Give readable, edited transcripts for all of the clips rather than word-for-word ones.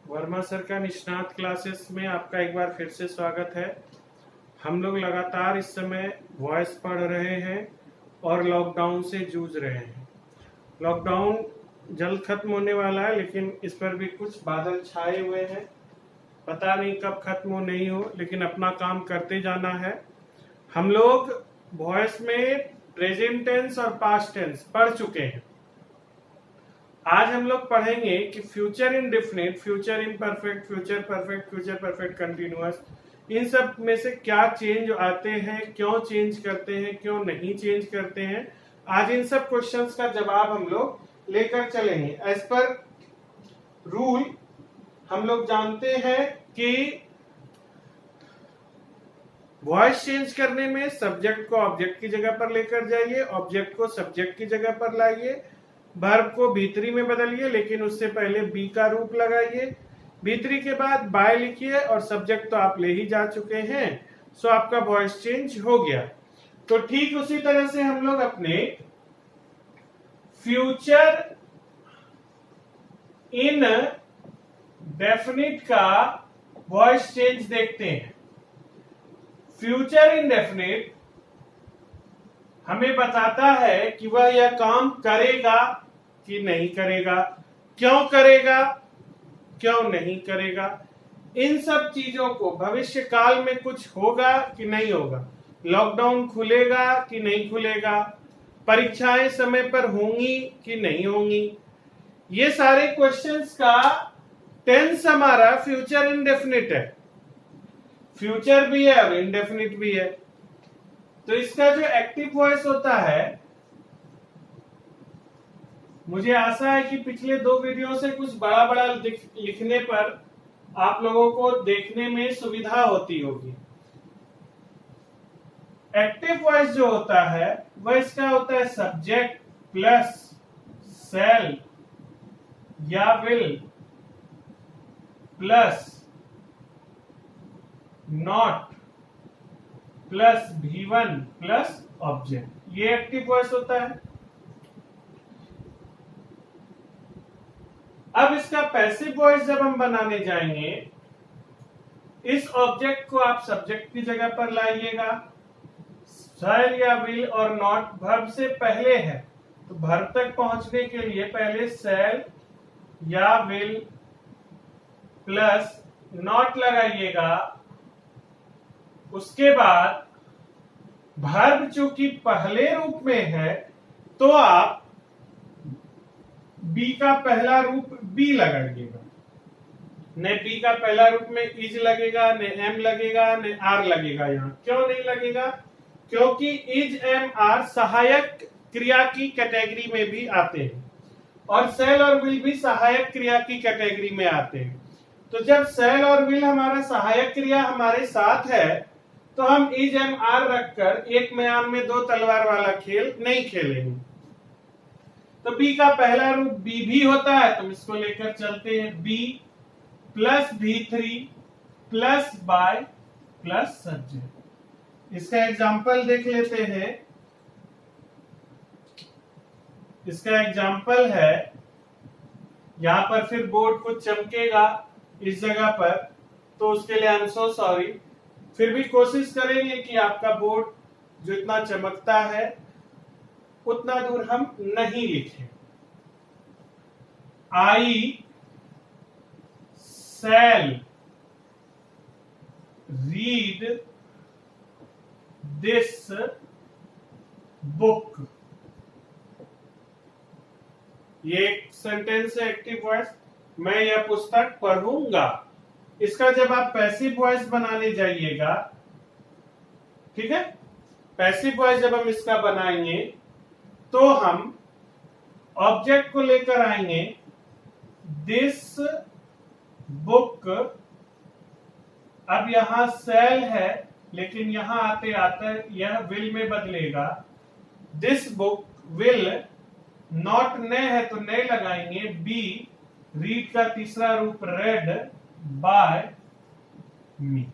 Verma sir का निष्णात classes में आपका एक बार फिर से स्वागत है। हम लोग लगातार इस समय वॉइस पढ़ रहे हैं और लॉकडाउन से जूझ रहे हैं। लॉकडाउन जल्द खत्म होने वाला है, लेकिन इस पर भी कुछ बादल छाए हुए हैं। पता नहीं कब खत्म हो नहीं हो, लेकिन अपना काम करते जाना है। हम लोग वॉइस में प्रेजेंट टेंस और पास्ट टेंस पढ़ चुके हैं। आज हम लोग पढ़ेंगे कि future indefinite, future imperfect, future perfect, future perfect continuous, इन सब में से क्या चेंज आते हैं, क्यों चेंज करते हैं, क्यों नहीं चेंज करते हैं। आज इन सब क्वेश्चंस का जवाब हम लोग लेकर चलेंगे। एज पर रूल हम लोग जानते हैं कि वॉइस चेंज करने में सब्जेक्ट को ऑब्जेक्ट की जगह पर लेकर जाइए, ऑब्जेक्ट को सब्जेक्ट की जगह पर लाइए, वर्ब को भीतरी में बदलिए, लेकिन उससे पहले बी का रूप लगाइए, भीतरी के बाद बाय लिखिए, और सब्जेक्ट तो आप ले ही जा चुके हैं, सो आपका वॉइस चेंज हो गया। तो ठीक उसी तरह से हम लोग अपने फ्यूचर इन डेफिनिट का वॉइस चेंज देखते हैं। फ्यूचर इंडेफिनिट हमें बताता है कि वह यह काम करेगा कि नहीं करेगा, क्यों करेगा, क्यों नहीं करेगा। इन सब चीजों को भविष्य काल में कुछ होगा कि नहीं होगा, लॉकडाउन खुलेगा कि नहीं खुलेगा, परीक्षाएं समय पर होंगी कि नहीं होंगी, ये सारे क्वेश्चंस का टेंस हमारा फ्यूचर इंडेफिनिट है। फ्यूचर भी है और इंडेफिनिट भी है। तो इसका जो एक्टिव वॉइस होता है, मुझे आशा है कि पिछले 2 वीडियो से कुछ बड़ा बड़ा लिखने पर आप लोगों को देखने में सुविधा होती होगी। एक्टिव वॉइस जो होता है वह इसका होता है सब्जेक्ट प्लस सेल या will plus not plus V1 plus object, ये एक्टिव वॉइस होता है। अब इसका पैसिव वॉइस जब हम बनाने जाएंगे, इस ऑब्जेक्ट को आप सब्जेक्ट की जगह पर लाइएगा, शैल या विल और नॉट वर्ब से पहले है, तो वर्ब तक पहुंचने के लिए पहले शैल या विल प्लस नॉट लगाइएगा। उसके बाद वर्ब चूंकि पहले रूप में है, तो आप बी का पहला रूप बी लगाइएगा। न बी का पहला रूप में इज लगेगा, न एम लगेगा, न आर लगेगा। यहाँ क्यों नहीं लगेगा? क्योंकि इज एम आर सहायक क्रिया की कैटेगरी में भी आते हैं, और सेल और विल भी सहायक क्रिया की कैटेगरी में आते हैं। तो जब सेल और विल हमारा सहायक क्रिया हमारे साथ है, तो हम इज एम आर रखकर एक म्यान में 2 तलवार वाला खेल नहीं खेलेंगे। तो बी का पहला रूप बी भी होता है, तो इसको लेकर चलते हैं। Be plus V3 plus by plus subject. इसका एग्जाम्पल देख लेते हैं। इसका एग्जाम्पल है, यहां पर फिर बोर्ड कुछ चमकेगा इस जगह पर, तो उसके लिए आई एम सो सॉरी। फिर भी कोशिश करेंगे कि आपका बोर्ड जो इतना चमकता है उतना दूर हम नहीं लिखें। आई शैल रीड दिस बुक। ये एक सेंटेंस है एक्टिव वॉइस, मैं यह पुस्तक पढ़ूंगा। इसका जब आप पैसिव वॉइस बनाने जाइएगा, ठीक है, पैसिव वॉइस जब हम इसका बनाएंगे तो हम ऑब्जेक्ट को लेकर आएंगे दिस बुक। अब यहां सेल है, लेकिन यहां आते आते यह विल में बदलेगा। दिस बुक विल, नॉट ने है तो ने लगाएंगे। बी रीड का तीसरा रूप read by me.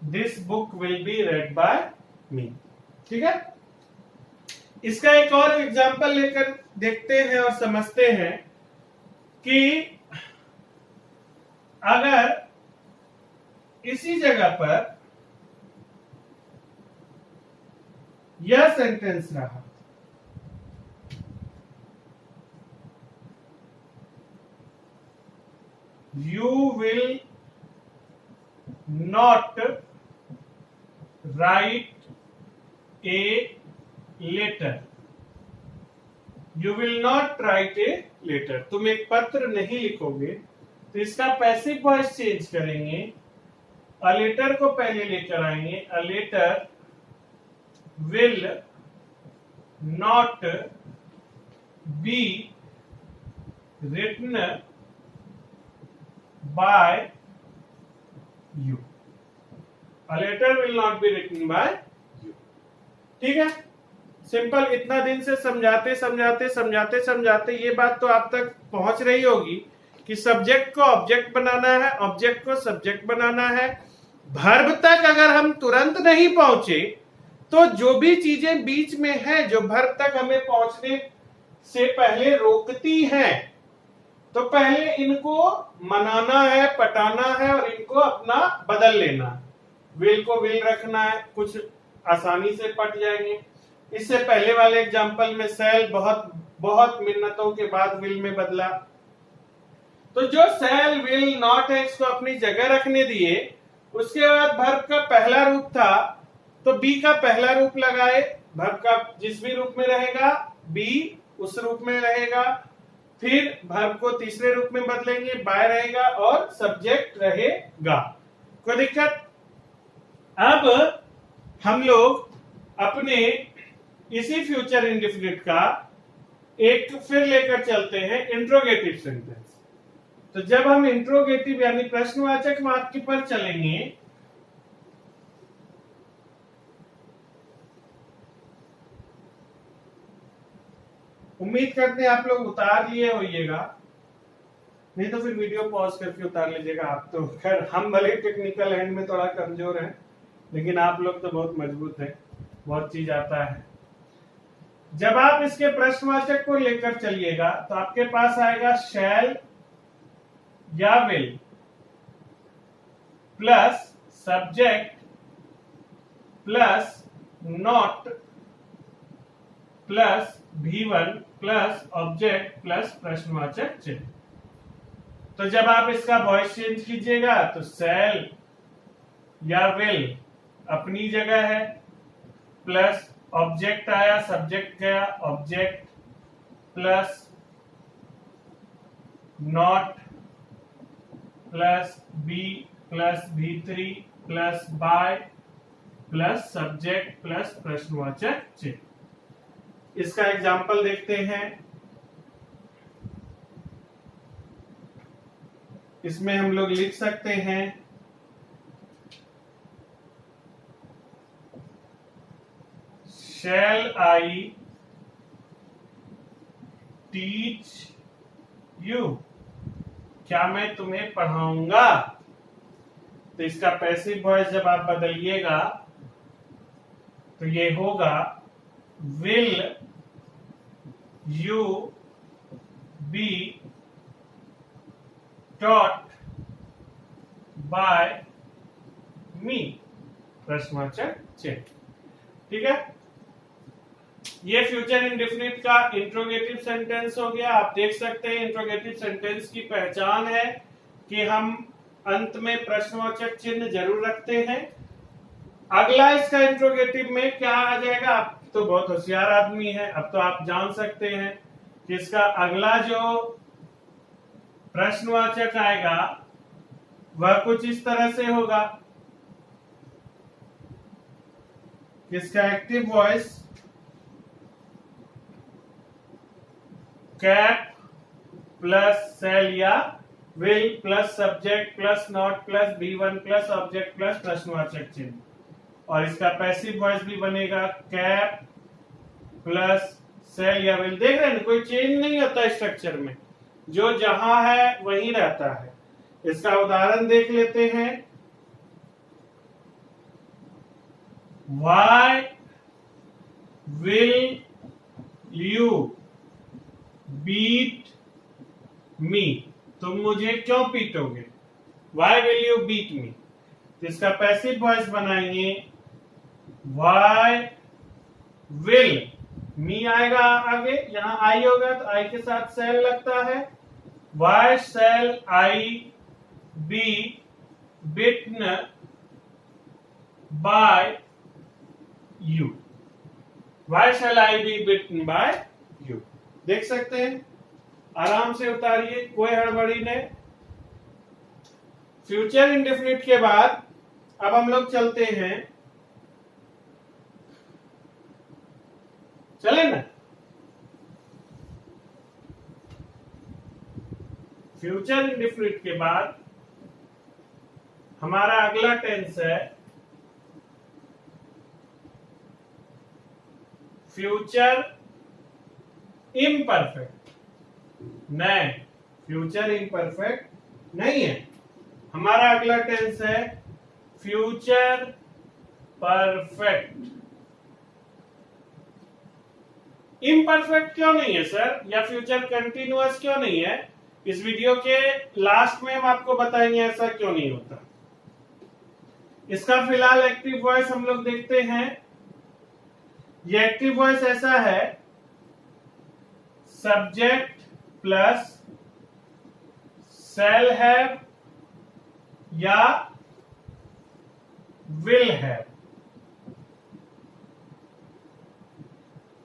This book will be read by me. ठीक है, इसका एक और एग्जाम्पल लेकर देखते हैं और समझते हैं कि अगर इसी जगह पर यह सेंटेंस रहा, you will not write a letter, you will not write a letter, तुम एक पत्र नहीं लिखोगे, तो इसका पैसिव वॉइस चेंज करेंगे, अ लेटर को पहले लेकर आएंगे, a letter will not be written by you, a letter will not be written by you. ठीक है, सिंपल। इतना दिन से समझाते समझाते समझाते समझाते ये बात तो आप तक पहुंच रही होगी कि सब्जेक्ट को ऑब्जेक्ट बनाना है, ऑब्जेक्ट को सब्जेक्ट बनाना है। वर्ब तक अगर हम तुरंत नहीं पहुंचे तो जो भी चीजें बीच में हैं, जो वर्ब तक हमें पहुंचने से पहले रोकती हैं, तो पहले इनको मनाना है, पटाना है और इनको अपना बदल लेना है। विल को विल रखना है, कुछ आसानी से पट जाएंगे। इससे पहले वाले एग्जांपल में सेल बहुत बहुत मिन्नतों के बाद विल में बदला, तो जो सेल विल नॉट है इसको अपनी जगह रखने दिए। उसके बाद वर्ब का पहला रूप था तो बी का पहला रूप लगाए, वर्ब का जिस भी रूप में रहेगा बी उस रूप में रहेगा, फिर वर्ब को तीसरे रूप में बदलेंगे, बाय रहेगा और सब्जेक्ट रहेगा। कोई दिक्कत? अब हम लोग अपने इसी फ्यूचर इंडेफिनिट का एक फिर लेकर चलते हैं इंट्रोगेटिव सेंटेंस। तो जब हम इंट्रोगेटिव यानी प्रश्नवाचक वाक्य पर चलेंगे, उम्मीद करते हैं आप लोग उतार लिए होइएगा, नहीं तो फिर वीडियो पॉज करके उतार लीजिएगा। आप तो खैर, हम भले टेक्निकल एंड में थोड़ा कमजोर हैं, लेकिन आप लोग तो बहुत मजबूत हैं, बहुत चीज आता है। जब आप इसके प्रश्नवाचक को लेकर चलिएगा तो आपके पास आएगा शैल या will plus subject plus not plus V1 plus object plus प्रश्नवाचक चिन्ह। तो जब आप इसका वॉइस चेंज कीजिएगा तो शैल या विल अपनी जगह है, प्लस ऑब्जेक्ट आया, सब्जेक्ट गया, object plus not plus be plus V3 plus by plus subject plus प्रश्नवाचक चिन्ह। इसका एग्जाम्पल देखते हैं। इसमें हम लोग लिख सकते हैं Shall I teach you? क्या मैं तुम्हें पढ़ाऊंगा? तो इसका पैसिव वॉइस जब आप बदलिएगा तो ये होगा Will you be taught by me? प्रश्नवाचक चिन्ह। ठीक है, ये फ्यूचर इंडेफिनिट का इंट्रोगेटिव सेंटेंस हो गया। आप देख सकते हैं इंट्रोगेटिव सेंटेंस की पहचान है कि हम अंत में प्रश्नवाचक चिन्ह जरूर रखते हैं। अगला इसका इंट्रोगेटिव में क्या आ जाएगा? आप तो बहुत होशियार आदमी है, अब तो आप जान सकते हैं कि इसका अगला जो प्रश्नवाचक आएगा वह कुछ इस तरह से होगा। इसका active voice cap plus shall या will plus subject plus not plus B1 plus object plus प्रश्नवाचक चिन्ह, और इसका पैसिव वॉइस भी बनेगा कैप प्लस सेल या विल। देख रहे हैं, कोई चेंज नहीं होता स्ट्रक्चर में, जो जहां है वहीं रहता है। इसका उदाहरण देख लेते हैं। Why will you beat me? तुम मुझे क्यों पीटोगे? Why will you beat me, तो इसका पैसिव वॉइस बनाएंगे वाई विल, मी आएगा आगे, यहां आई होगा तो आई के साथ सेल लगता है, why shall I be beaten by you, why shall I be beaten by you. देख सकते हैं, आराम से उतारिए, कोई हड़बड़ी नहीं। फ्यूचर इंडेफिनिट के बाद अब हम लोग चलते हैं, चले ना, फ्यूचर इंडेफिनिट के बाद हमारा अगला टेंस है फ्यूचर इम्परफेक्ट। नहीं, फ्यूचर इम्परफेक्ट नहीं है, हमारा अगला टेंस है फ्यूचर परफेक्ट। इम्परफेक्ट क्यों नहीं है सर, या फ्यूचर कंटिन्यूअस क्यों नहीं है? इस वीडियो के लास्ट में हम आपको बताएंगे ऐसा क्यों नहीं होता। इसका फिलहाल एक्टिव वॉइस हम लोग देखते हैं। ये एक्टिव वॉइस ऐसा है, सब्जेक्ट प्लस शैल हैव या will have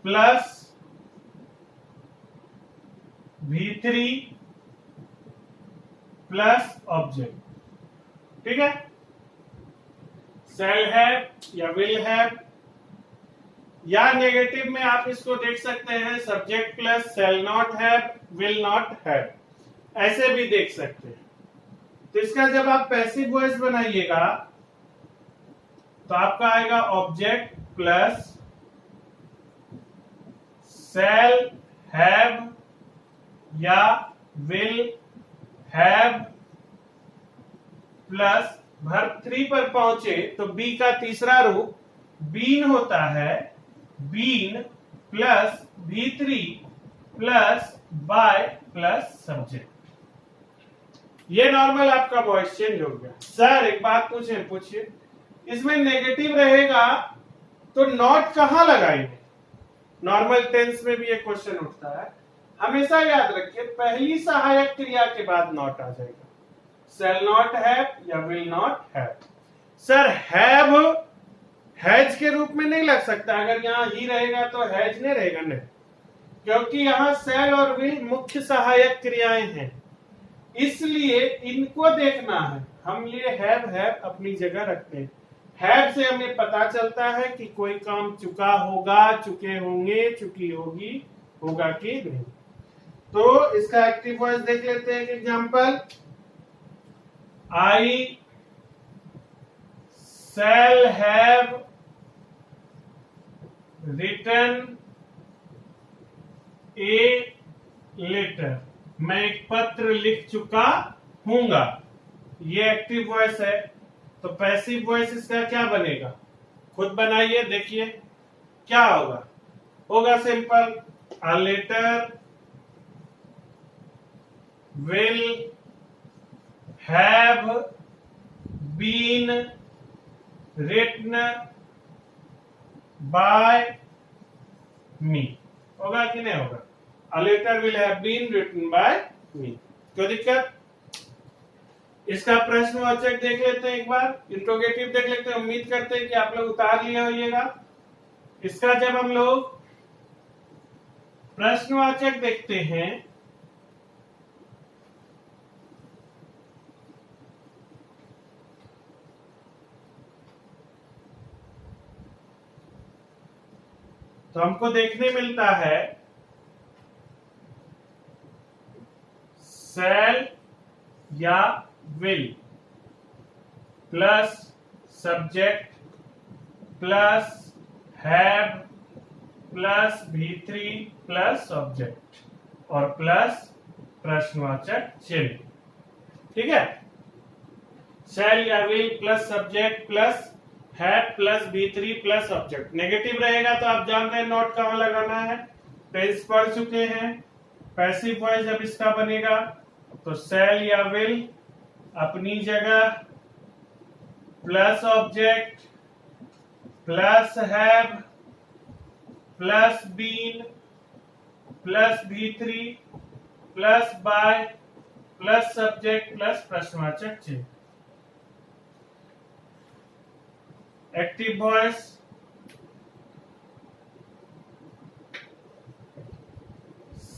plus V3 plus object. ठीक है, शैल हैव या विल हैव, या नेगेटिव में आप इसको देख सकते हैं subject plus shall not have will not have, ऐसे भी देख सकते हैं। तो इसका जब आप पैसिव वॉइस बनाइएगा तो आपका आएगा ऑब्जेक्ट प्लस शैल हैव या विल हैव प्लस वर्ब 3 पर पहुंचे तो बी का तीसरा रूप बीन होता है, been plus V3 plus by plus subject. ये नॉर्मल आपका वॉइस चेंज हो गया। सर एक बात पूछिए, इसमें नेगेटिव रहेगा तो नॉट कहां लगाएंगे? नॉर्मल टेंस में भी एक क्वेश्चन उठता है, हमेशा याद रखिए पहली सहायक क्रिया के बाद नॉट आ जाएगा। शैल नॉट हैव या will not have. Sir have has के रूप में नहीं लग सकता, अगर यहाँ ही रहेगा तो हैज नहीं रहेगा, नहीं, क्योंकि यहाँ शैल और विल मुख्य सहायक क्रियाएं हैं, इसलिए इनको देखना है। हम ये हैव अपनी जगह रखते हैं। हैव से हमें पता चलता है कि कोई काम चुका होगा, चुके होंगे, चुकी होगी, होगा कि नहीं। तो इसका एक्टिव वॉइस देख लेते हैं। Example, I shall have written a letter, मैं एक पत्र लिख चुका हूंगा, ये एक्टिव वॉइस है। तो पैसिव वॉइस इसका क्या बनेगा, खुद बनाइए, देखिए क्या होगा simple, a letter will have been written by me, होगा कि नहीं होगा? A letter will have been written by me। कोई दिक्कत? इसका प्रश्नवाचक देख लेते हैं एक बार, इंट्रोगेटिव देख लेते हैं। उम्मीद करते हैं कि आप लोग उतार लिए होइएगा। इसका जब हम लोग प्रश्नवाचक देखते हैं तो हमको देखने मिलता है शैल या will plus subject plus have plus V3 plus object और प्लस प्रश्नवाचक चिन्ह। ठीक है, शैल या will plus subject plus have plus V3 plus object. Negative रहेगा तो आप जान रहे हैं नोट कहां लगाना है, टेंस पढ़ चुके हैं। पैसिव वॉइस जब इसका बनेगा तो शैल या विल अपनी जगह plus object plus have plus been plus V3 plus by plus subject plus प्रश्नवाचक चिन्ह। Active voice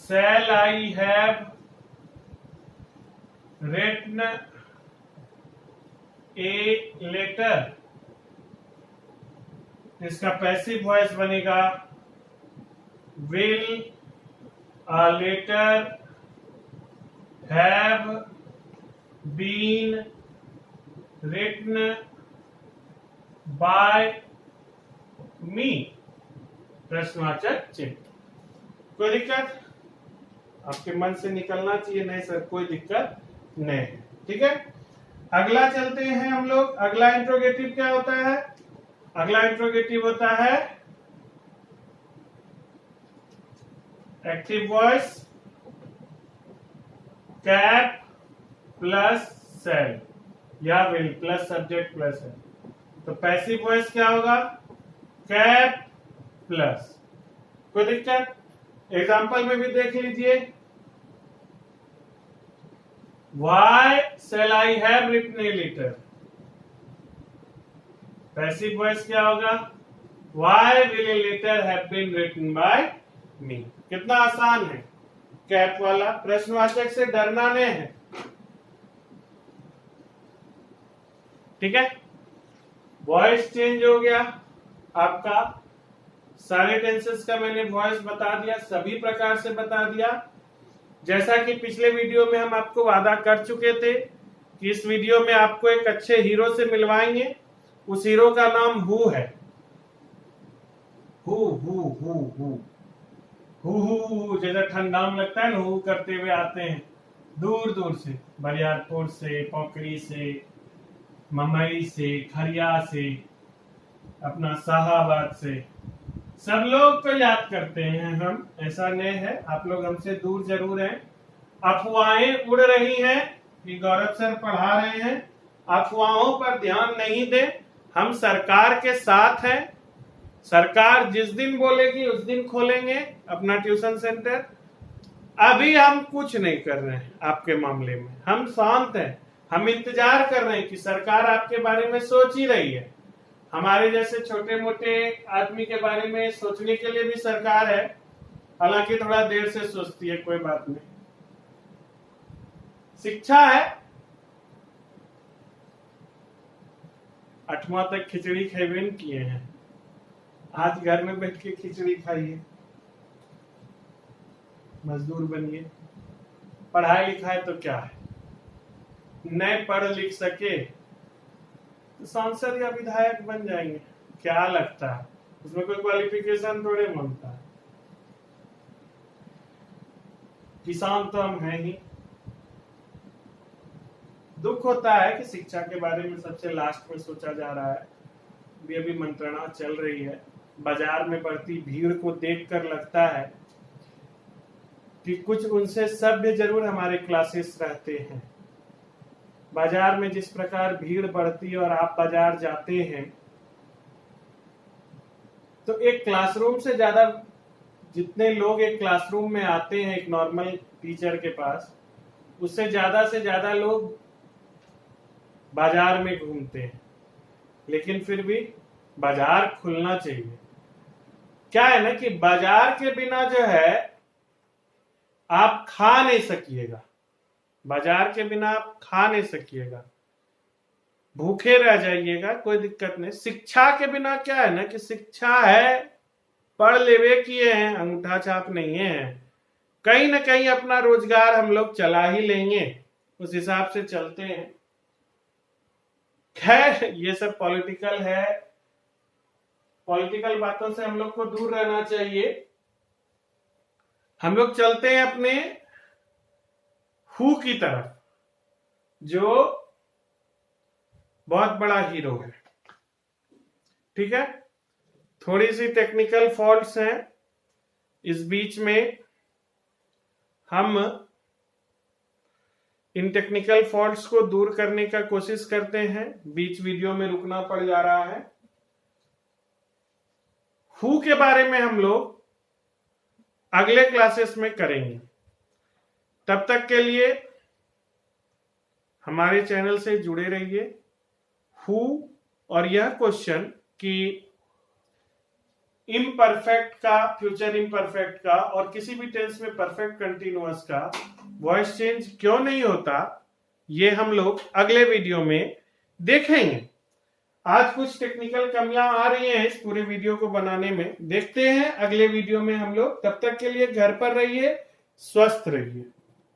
shall I have written a letter, इसका पैसिव वॉइस बनेगा will a letter have been written by me, प्रश्नवाचक चिन्ह। कोई दिक्कत? आपके मन से निकलना चाहिए नहीं सर कोई दिक्कत नहीं है, ठीक है। अगला चलते हैं हम लोग। अगला इंट्रोगेटिव क्या होता है? अगला इंट्रोगेटिव होता है active voice cap plus shall या विल प्लस सब्जेक्ट प्लस है। तो पैसिव वॉइस क्या होगा? Cap plus. कोई दिक्कत? एग्जाम्पल में भी देख लीजिए। Why shall I have written a letter? Passive voice क्या होगा? Why will a letter have been written by me? कितना आसान है कैप वाला। प्रश्नवाचक से डरना नहीं है, ठीक है। वॉइस चेंज हो गया आपका। सारे टेंसेस का मैंने वॉइस बता दिया, सभी प्रकार से बता दिया। जैसा कि पिछले वीडियो में हम आपको वादा कर चुके थे कि इस वीडियो में आपको एक अच्छे हीरो से मिलवाएंगे। उस हीरो का नाम हु है। Who who who who who who who जैसा ठंडा में लगता है ना, हु करते हुए आते हैं दूर दूर से, बरियारपुर से, पोखरी से, ममई से, खरिया से, अपना शाहाबाद से, सब लोग को याद करते हैं हम। ऐसा नहीं है, आप लोग हमसे दूर जरूर हैं। अफवाहें उड़ रही हैं कि गौरव सर पढ़ा रहे हैं, अफवाहों पर ध्यान नहीं दें। हम सरकार के साथ हैं। सरकार जिस दिन बोलेगी उस दिन खोलेंगे अपना ट्यूशन सेंटर। अभी हम कुछ नहीं कर रहे हैं आपके मामले में, हम शांत हैं। हम इंतजार कर रहे हैं कि सरकार आपके बारे में सोच ही रही है। हमारे जैसे छोटे मोटे आदमी के बारे में सोचने के लिए भी सरकार है, हालांकि थोड़ा देर से सोचती है, कोई बात नहीं। शिक्षा है। 8वां तक खिचड़ी खेबेन किए हैं, आज घर में बैठ के खिचड़ी खाइए, मजदूर बनिए। पढ़ाई लिखाई तो क्या है, नहीं पढ़ लिख सके तो सांसद या विधायक बन जाएंगे। क्या लगता है उसमें कोई क्वालिफिकेशन थोड़े मांगता है। किसान तो हम हैं ही। दुख होता है कि शिक्षा के बारे में सबसे लास्ट में सोचा जा रहा है। अभी मंत्रणा चल रही है। बाजार में बढ़ती भीड़ को देखकर लगता है कि कुछ उनसे सभ्य जरूर हमारे क्लासेस रहते हैं। बाजार में जिस प्रकार भीड़ बढ़ती है और आप बाजार जाते हैं तो एक क्लासरूम से ज्यादा जितने लोग एक क्लासरूम में आते हैं एक नॉर्मल टीचर के पास, उससे ज्यादा लोग बाजार में घूमते हैं। लेकिन फिर भी बाजार खुलना चाहिए। क्या है ना कि बाजार के बिना जो है आप खा नहीं सकिएगा। बाजार के बिना आप खा नहीं सकिएगा, भूखे रह जाइएगा, कोई दिक्कत नहीं। शिक्षा के बिना क्या है ना कि शिक्षा है, पढ़ लेवे किए हैं, अंगूठा छाप नहीं है, कहीं ना कहीं अपना रोजगार हम लोग चला ही लेंगे, उस हिसाब से चलते हैं। खैर ये सब पॉलिटिकल है, पॉलिटिकल बातों से हम लोग को दूर रहना चाहिए। हम लोग चलते हैं अपने हु की तरफ, जो बहुत बड़ा हीरो है। ठीक है, थोड़ी सी टेक्निकल फॉल्ट्स हैं, इस बीच में हम इन टेक्निकल फॉल्ट्स को दूर करने का कोशिश करते हैं। बीच वीडियो में रुकना पड़ जा रहा है। हु के बारे में हम लोग अगले क्लासेस में करेंगे। तब तक के लिए हमारे चैनल से जुड़े रहिए। हु और यह क्वेश्चन कि इम्परफेक्ट का, फ्यूचर इम्परफेक्ट का और किसी भी टेंस में परफेक्ट कंटिन्यूअस का वॉइस चेंज क्यों नहीं होता, ये हम लोग अगले वीडियो में देखेंगे। आज कुछ टेक्निकल कमियां आ रही हैं इस पूरे वीडियो को बनाने में, देखते हैं अगले वीडियो में हम लोग। तब तक के लिए घर पर रहिए, स्वस्थ रहिए।